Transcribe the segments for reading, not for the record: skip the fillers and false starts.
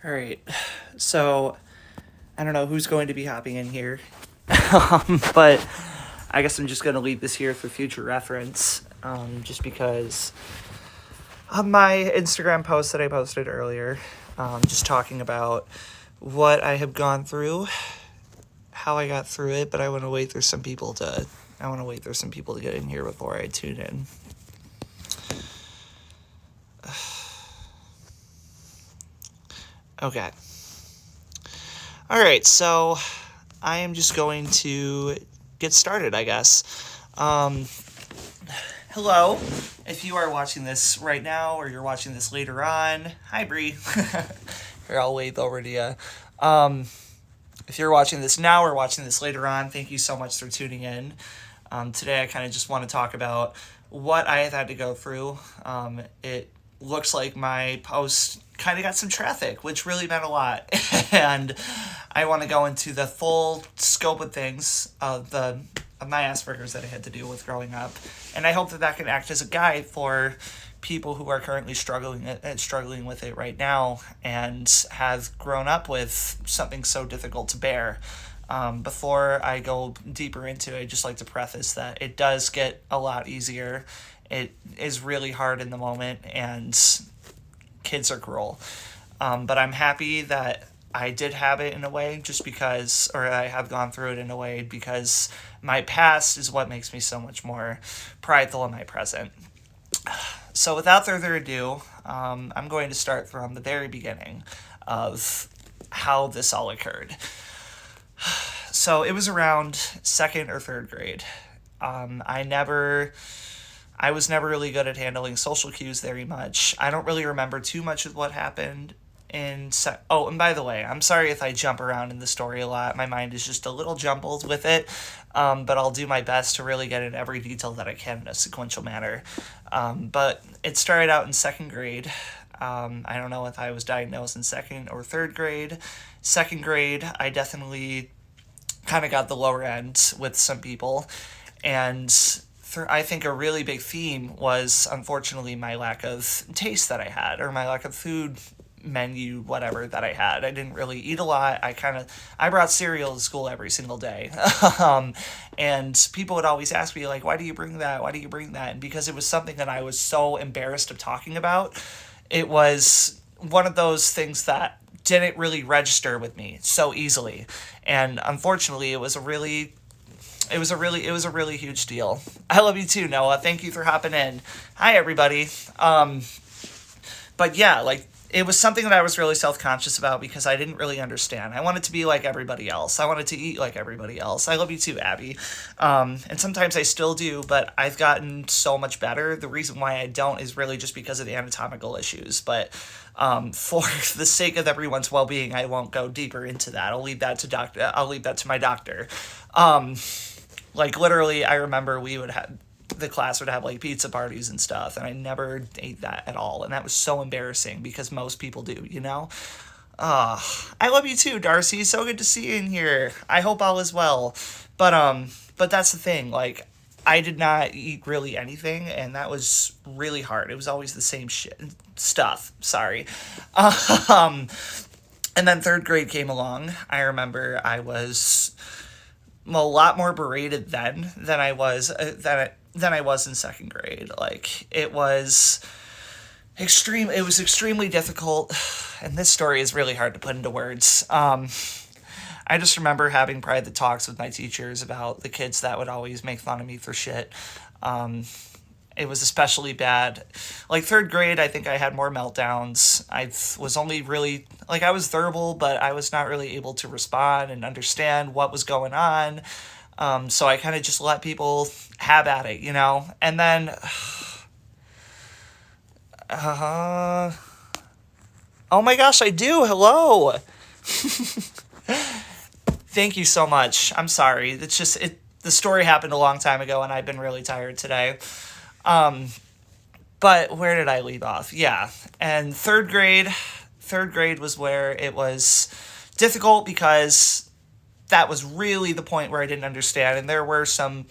All right. So I don't know who's going to be hopping in here, but I guess I'm just going to leave this here for future reference, just because of my Instagram post that I posted earlier, just talking about what I have gone through, how I got through it. But I want to wait for some people to. I want to wait for some people to get in here before I tune in. Okay. All right. So I am just going to get started, I guess. Hello. If you are watching this right now or you're watching this later on, hi, Bree. Here, I'll wave over to you. If you're watching this now or watching this later on, thank you so much for tuning in. Today, I kind of just want to talk about what I have had to go through. It looks like my post kind of got some traffic, which really meant a lot. And I want to go into the full scope of things of my Aspergers that I had to deal with growing up, and I hope that that can act as a guide for people who are currently struggling with it right now and have grown up with something so difficult to bear. Before I go deeper into it, I'd just like to preface that it does get a lot easier. It is really hard in the moment, and kids are cruel. But I'm happy that I did have it in a way just because, or I have gone through it in a way because my past is what makes me so much more prideful in my present. So without further ado, I'm going to start from the very beginning of how this all occurred. So it was around second or third grade. I was never really good at handling social cues very much. I don't really remember too much of what happened oh, and by the way, I'm sorry if I jump around in the story a lot. My mind is just a little jumbled with it, but I'll do my best to really get in every detail that I can in a sequential manner. But it started out in second grade. I don't know if I was diagnosed in second or third grade. Second grade, I definitely kind of got the lower end with some people, and I think a really big theme was unfortunately my lack of taste that I had, or my lack of food menu whatever that I had. I didn't really eat a lot. I brought cereal to school every single day. And people would always ask me like, why do you bring that? Why do you bring that? And because it was something that I was so embarrassed of talking about, it was one of those things that didn't really register with me so easily. And unfortunately, it was a really huge deal. I love you too, Noah. Thank you for hopping in. Hi everybody. But yeah, like it was something that I was really self-conscious about because I didn't really understand. I wanted to be like everybody else. I wanted to eat like everybody else. I love you too, Abby. And sometimes I still do, but I've gotten so much better. The reason why I don't is really just because of the anatomical issues. But for the sake of everyone's well-being, I won't go deeper into that. I'll leave that to my doctor. Like literally, I remember the class would have like pizza parties and stuff, and I never ate that at all, and that was so embarrassing because most people do. I love you too, Darcy. So good to see you in here. I hope all is well. But that's the thing. Like, I did not eat really anything, and that was really hard. It was always the same stuff. Sorry. Um, and then third grade came along. I remember I was a lot more berated then than I was in second grade. Like it was extremely difficult, and this story is really hard to put into words. I just remember having private talks with my teachers about the kids that would always make fun of me for shit. Um, it was especially bad. Like third grade, I think I had more meltdowns. I was only really, like, I was verbal, but I was not really able to respond and understand what was going on. So I kind of just let people have at it. And then, uh, oh my gosh, I do. Hello. Thank you so much. I'm sorry. The story happened a long time ago, and I've been really tired today. Um, But where did I leave off? Yeah. And third grade was where it was difficult because that was really the point where I didn't understand. And there were some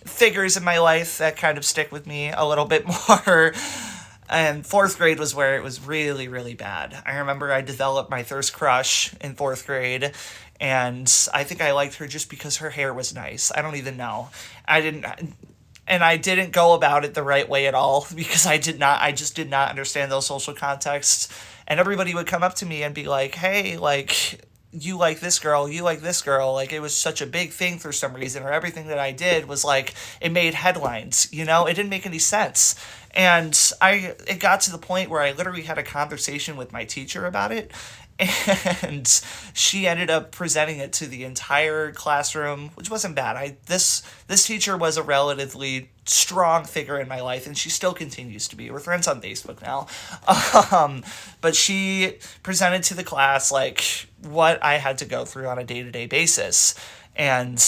figures in my life that kind of stick with me a little bit more. And fourth grade was where it was really, really bad. I remember I developed my first crush in fourth grade, and I think I liked her just because her hair was nice. I don't even know. I didn't, and I didn't go about it the right way at all because I just did not understand those social contexts. And everybody would come up to me and be like, hey, like, you like this girl, you like this girl. Like, it was such a big thing for some reason, or everything that I did was like, it made headlines, you know? It didn't make any sense. And it got to the point where I literally had a conversation with my teacher about it. And she ended up presenting it to the entire classroom, which wasn't bad. This teacher was a relatively strong figure in my life, and she still continues to be. We're friends on Facebook now. But she presented to the class like what I had to go through on a day-to-day basis. And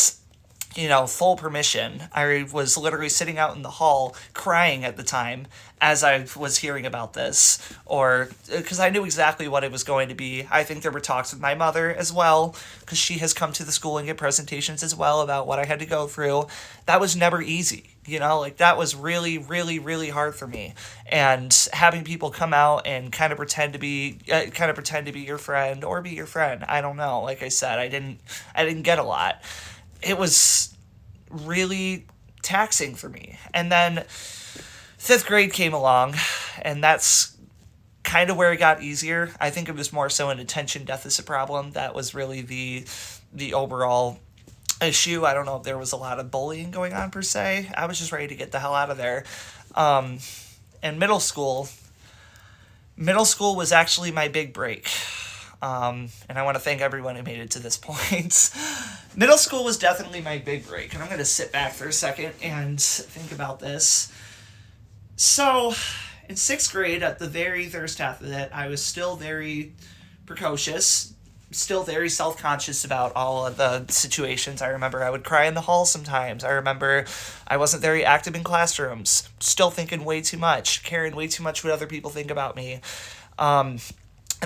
full permission. I was literally sitting out in the hall crying at the time as I was hearing about this, or because I knew exactly what it was going to be. I think there were talks with my mother as well, because she has come to the school and get presentations as well about what I had to go through. That was never easy. Like that was really, really, really hard for me. And having people come out and kind of pretend to be your friend or be your friend. I don't know. Like I said, I didn't get a lot. It was really taxing for me. And then fifth grade came along, and that's kind of where it got easier. I think it was more so an attention deficit problem. That was really the overall issue. I don't know if there was a lot of bullying going on per se. I was just ready to get the hell out of there. And middle school was actually my big break. And I want to thank everyone who made it to this point. Middle school was definitely my big break, and I'm going to sit back for a second and think about this. So, in sixth grade, at the very first half of it, I was still very precocious, still very self-conscious about all of the situations. I remember I would cry in the hall sometimes. I remember I wasn't very active in classrooms, still thinking way too much, caring way too much what other people think about me. And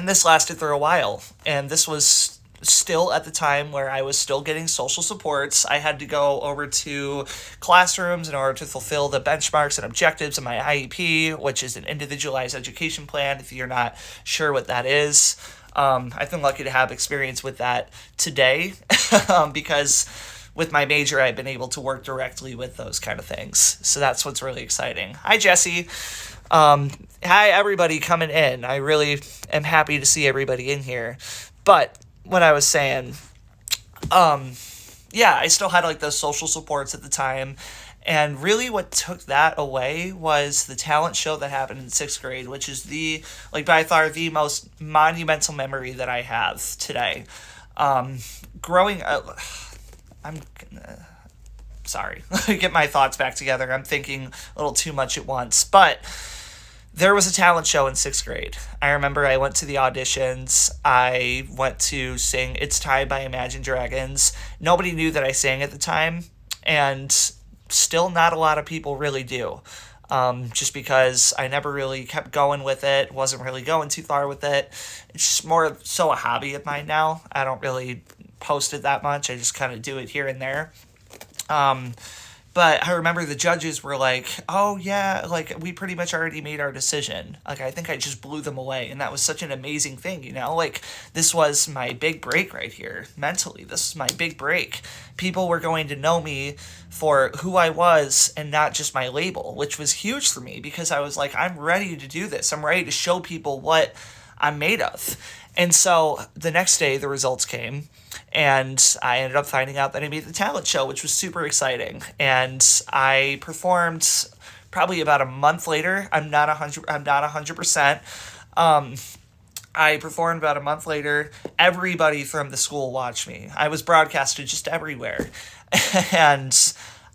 this lasted for a while, and this was still at the time where I was still getting social supports. I had to go over to classrooms in order to fulfill the benchmarks and objectives of my IEP, which is an individualized education plan, if you're not sure what that is. I've been lucky to have experience with that today because with my major, I've been able to work directly with those kind of things. So that's what's really exciting. Hi, Jesse. Hi, everybody coming in. I really am happy to see everybody in here. But what I was saying, I still had like those social supports at the time. And really what took that away was the talent show that happened in sixth grade, which is by far the most monumental memory that I have today. Growing up, sorry, get my thoughts back together. I'm thinking a little too much at once, but there was a talent show in sixth grade. I remember I went to the auditions. I went to sing It's Time by Imagine Dragons. Nobody knew that I sang at the time, and still not a lot of people really do. Just because I never really kept going with it, wasn't really going too far with it. It's just more so a hobby of mine now. I don't really post it that much. I just kind of do it here and there. But I remember the judges were like, oh yeah, like we pretty much already made our decision. Like I think I just blew them away, and that was such an amazing thing, like this was my big break right here. Mentally, this is my big break. People were going to know me for who I was and not just my label, which was huge for me because I was like, I'm ready to do this. I'm ready to show people what I'm made of. And so the next day the results came, and I ended up finding out that I made the talent show, which was super exciting. And I performed probably about a month later. I'm not 100%. I performed about a month later. Everybody from the school watched me. I was broadcasted just everywhere. And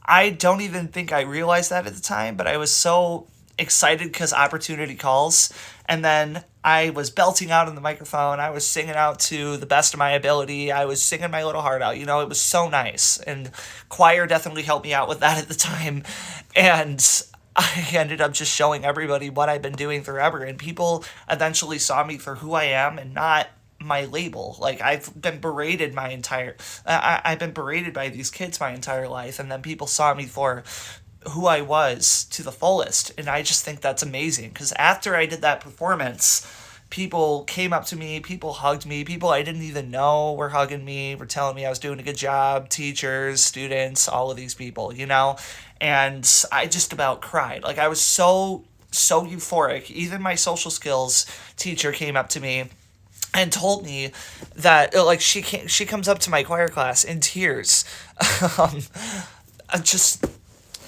I don't even think I realized that at the time, but I was so excited because opportunity calls. And then I was belting out in the microphone. I was singing out to the best of my ability. I was singing my little heart out. It was so nice. And choir definitely helped me out with that at the time. And I ended up just showing everybody what I've been doing forever. And people eventually saw me for who I am and not my label. Like I've been berated I've been berated by these kids my entire life. And then people saw me for who I was to the fullest. And I just think that's amazing because after I did that performance, people came up to me, people hugged me, people I didn't even know were hugging me, were telling me I was doing a good job, teachers, students, all of these people, you know? And I just about cried. Like I was so euphoric. Even my social skills teacher came up to me and told me that like she comes up to my choir class in tears. um, I'm just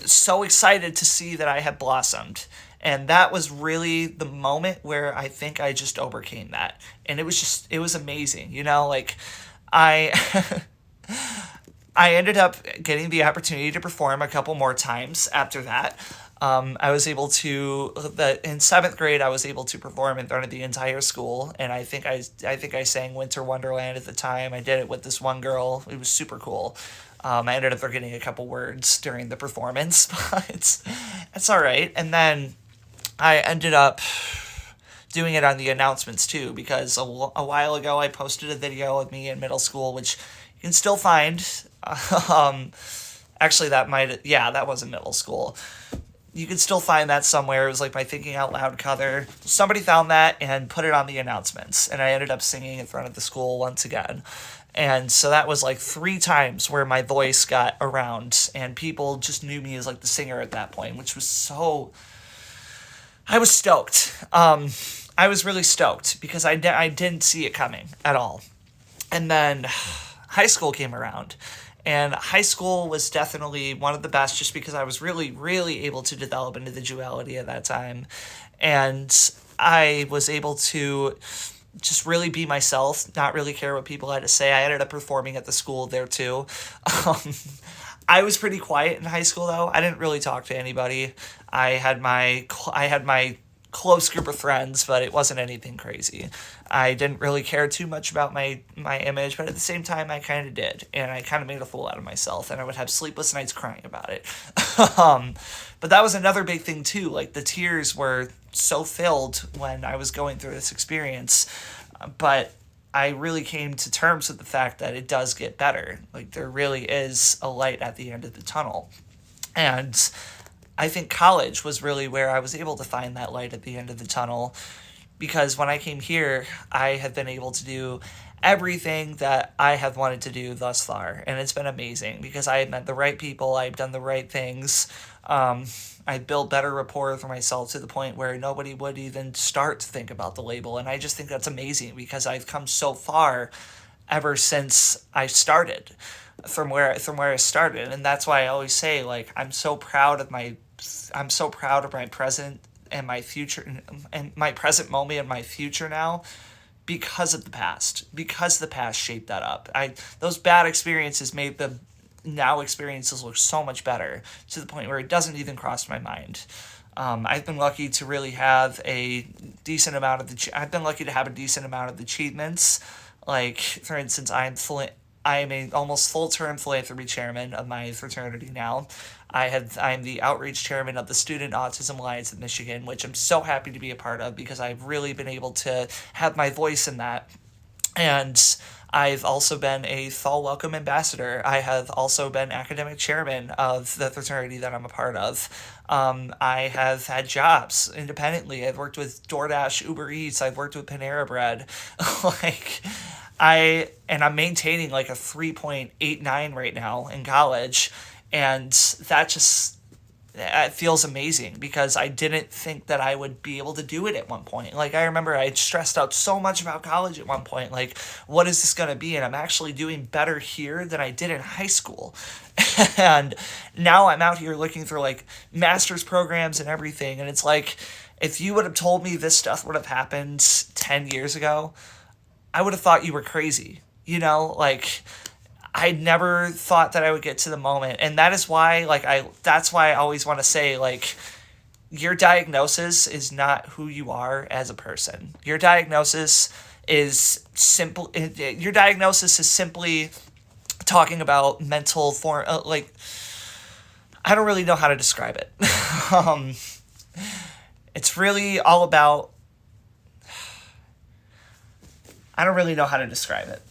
so excited to see that I had blossomed. And that was really the moment where I think I just overcame that. And it was amazing, you know, like I I ended up getting the opportunity to perform a couple more times after that. I was able to in seventh grade. I was able to perform in front of the entire school, and I think I sang Winter Wonderland at the time. I did it with this one girl. It was super cool. I ended up forgetting a couple words during the performance, but it's all right. And then I ended up doing it on the announcements too, because a while ago I posted a video of me in middle school, which you can still find. Um, Actually, that was in middle school. You could still find that somewhere. It was like my Thinking Out Loud cover. Somebody found that and put it on the announcements, and I ended up singing in front of the school once again. And so that was like 3 times where my voice got around, and people just knew me as like the singer at that point, which was I was stoked. I was really stoked because I didn't see it coming at all. And then high school came around. And high school was definitely one of the best just because I was really, really able to develop individuality at that time. And I was able to just really be myself, not really care what people had to say. I ended up performing at the school there too. Um, I was pretty quiet in high school though. I didn't really talk to anybody. I had my close group of friends, but it wasn't anything crazy. I didn't really care too much about my image, but at the same time, I kind of did, and I kind of made a fool out of myself, and I would have sleepless nights crying about it. um, but that was another big thing too. Like the tears were so filled when I was going through this experience, but I really came to terms with the fact that it does get better. Like there really is a light at the end of the tunnel, and I think college was really where I was able to find that light at the end of the tunnel because when I came here, I have been able to do everything that I have wanted to do thus far. And it's been amazing because I have met the right people, I've done the right things. Um, I built better rapport for myself to the point where nobody would even start to think about the label. And I just think that's amazing because I've come so far ever since I started from where I started. And that's why I always say like I'm so proud of my present and my future and my present moment and my future now because the past shaped that up. Those bad experiences made the now experiences look so much better to the point where it doesn't even cross my mind. I've been lucky to really have a decent amount of I've been lucky to have a decent amount of achievements. Like for instance, I am a almost full-term philanthropy chairman of my fraternity now. I'm the outreach chairman of the Student Autism Alliance of Michigan, which I'm so happy to be a part of because I've really been able to have my voice in that. And I've also been a Fall Welcome ambassador. I have also been academic chairman of the fraternity that I'm a part of. I have had jobs independently. I've worked with DoorDash, Uber Eats. I've worked with Panera Bread. like, I'm maintaining like a 3.89 right now in college, and that just it feels amazing because I didn't think that I would be able to do it at one point. Like I remember I stressed out so much about college at one point. Like, what is this gonna be? And I'm actually doing better here than I did in high school. And now I'm out here looking for like master's programs and everything. And it's like, if you would have told me this stuff would have happened 10 years ago, I would have thought you were crazy. You know, like I never thought that I would get to the moment. And that is why, that's why I always want to say, like, your diagnosis is not who you are as a person. Your diagnosis is simply talking about mental form. I don't really know how to describe it. It's really all about, I don't really know how to describe it.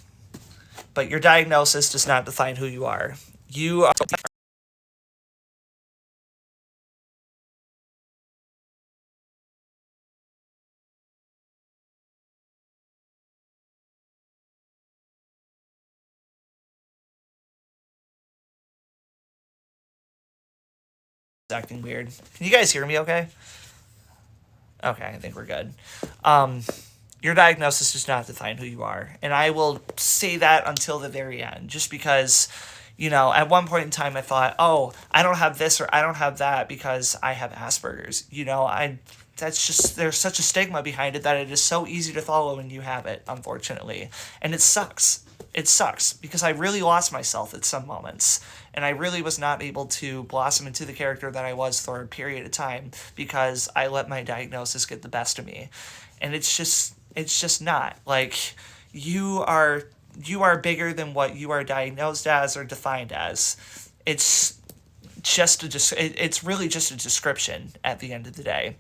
But your diagnosis does not define who you are. You are acting weird. Can you guys hear me okay? Okay, I think we're good. Um, your diagnosis does not define who you are. And I will say that until the very end, just because, at one point in time I thought, oh, I don't have this or I don't have that because I have Asperger's. That's just, there's such a stigma behind it that it is so easy to follow when you have it, unfortunately. And it sucks. It sucks because I really lost myself at some moments, and I really was not able to blossom into the character that I was for a period of time because I let my diagnosis get the best of me. And it's just not like you are bigger than what you are diagnosed as or defined as. It's it's really just a description at the end of the day.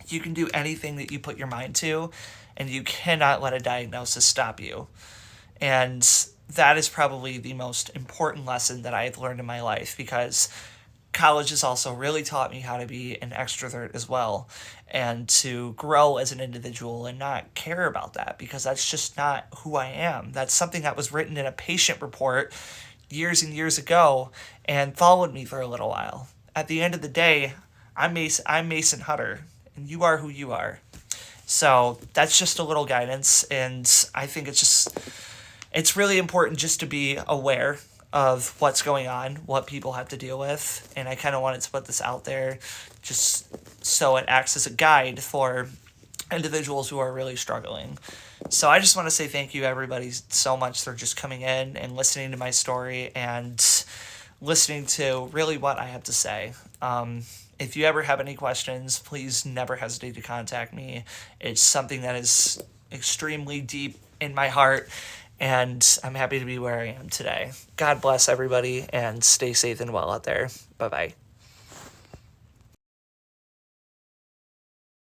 You can do anything that you put your mind to, and you cannot let a diagnosis stop you. And that is probably the most important lesson that I've learned in my life, because college has also really taught me how to be an extrovert as well, and to grow as an individual and not care about that, because that's just not who I am. That's something that was written in a patient report years and years ago and followed me for a little while. At the end of the day, I'm Mason Hutter, and you are who you are. So that's just a little guidance, and I think it's really important just to be aware of what's going on, what people have to deal with, and I kind of wanted to put this out there just so it acts as a guide for individuals who are really struggling. So I just want to say thank you, everybody, so much for just coming in and listening to my story and listening to really what I have to say. If you ever have any questions, please never hesitate to contact me. It's something that is extremely deep in my heart, and I'm happy to be where I am today. God bless everybody, and stay safe and well out there. Bye-bye.